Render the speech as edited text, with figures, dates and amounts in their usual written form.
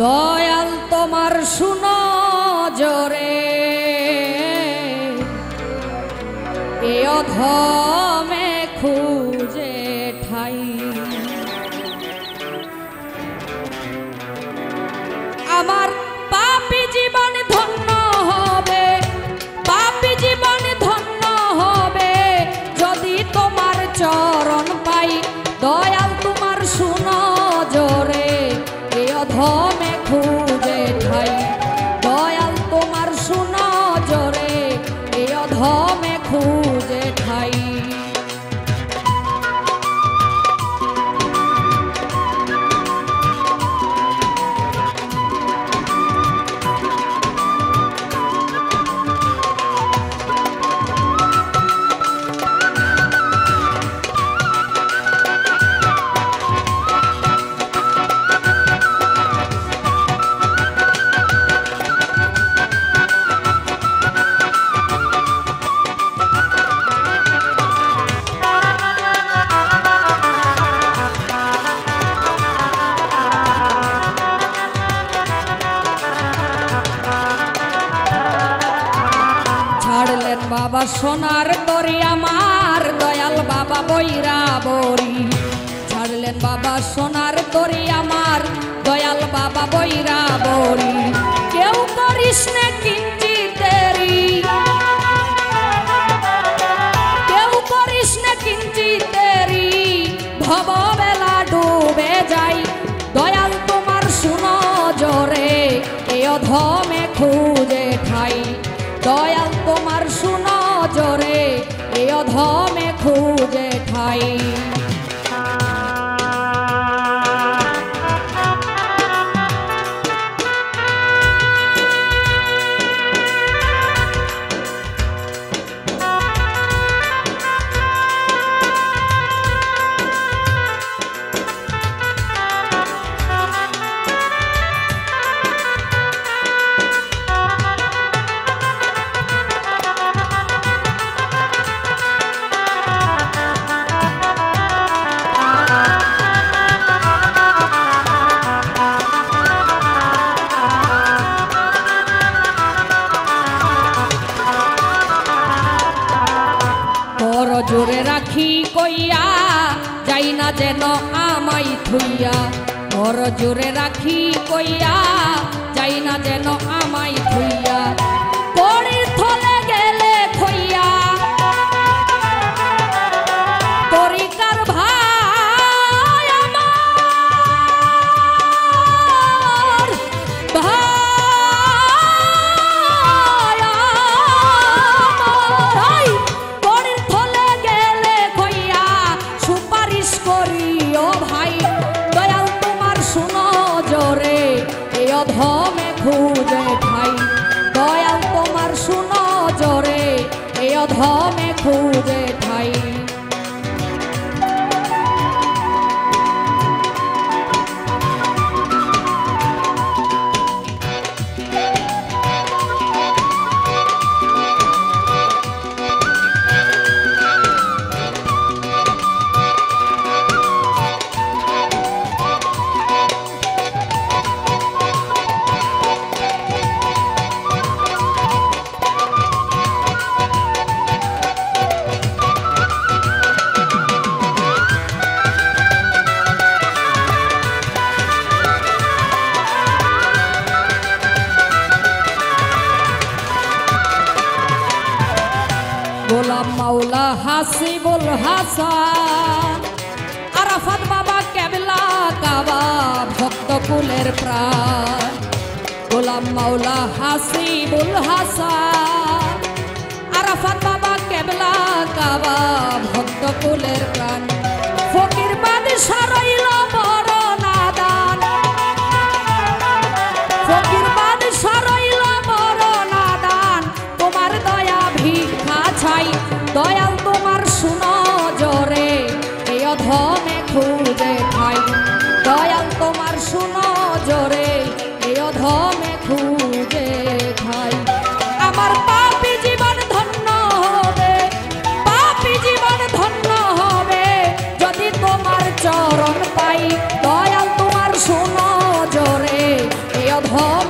দয়াল তোমার শুনো জোরে এ অধমে খুঁজে ঠাই আমার পাপী জীবন ধন্য হবে, পাপী জীবন ধন্য হবে যদি তোমার চরণ পাই। দয়াল তোমার শুনো জোরে এ অধমে খুঁজে ঠাই। দয়াল তোমার শুনো জোরে এ অধমে খুঁজে ঠাই। বাবা সোনার তরি আমার দয়াল বাবা বৈরা বরি। ছাড়লেন বাবা সোনার তরি আমার দয়াল বাবা বৈরা বরি। কেউ করিস না কিঞ্চিতেরি, কেউ করিস না কিঞ্চিতেরি, ভব বেলা ডুবে যাই। দয়াল তোমার শুনো জোরে এ অধমে খুঁজে ঠাই। দয়াল তোমার শুনো জোরে এ অধমে খুঁজে ঠাই। জোরে রাখি কইয়া যাই না যেন আমাই থুইয়া। ওর জোরে রাখি কইয়া যাই না যেন আমাই থুইয়া। পড়ির থলে গেলে খইয়া তরিকার ভাই আমার ভাই পড়ির থলে গেলে খইয়া সুপারিশ করিও ভাই। দয়াল তোমার শুনো জোরে এ অধমে খুঁজে ঠাই। দয়াল তোমার শুনো জোরে এ অধমে খুঁজে ঠাই। গোলাম মাওলা হাসিবুল হাসান আরাফাত বাবা কেবলা কাবা ভক্ত কুলের প্রাণ। গোলাম মাওলা হাসিবুল হাসান আরাফাত বাবা কেবলা কাবা ভক্ত কুলের প্রাণ। ফকির বাদশা রইল বড় নাদান, ফকির বাদশা রইল বড় নাদান। তোমার দয়া ভিক্ষা চাই। দয়াল তোমার শুনো জোরে এ অধমে খুঁজে ঠাই। দয়াল তোমার শুনো জোরে এ অধমে খুঁজে ঠাই। আমার পাপী জীবন ধন্য হবে, পাপী জীবন ধন্য হবে অধম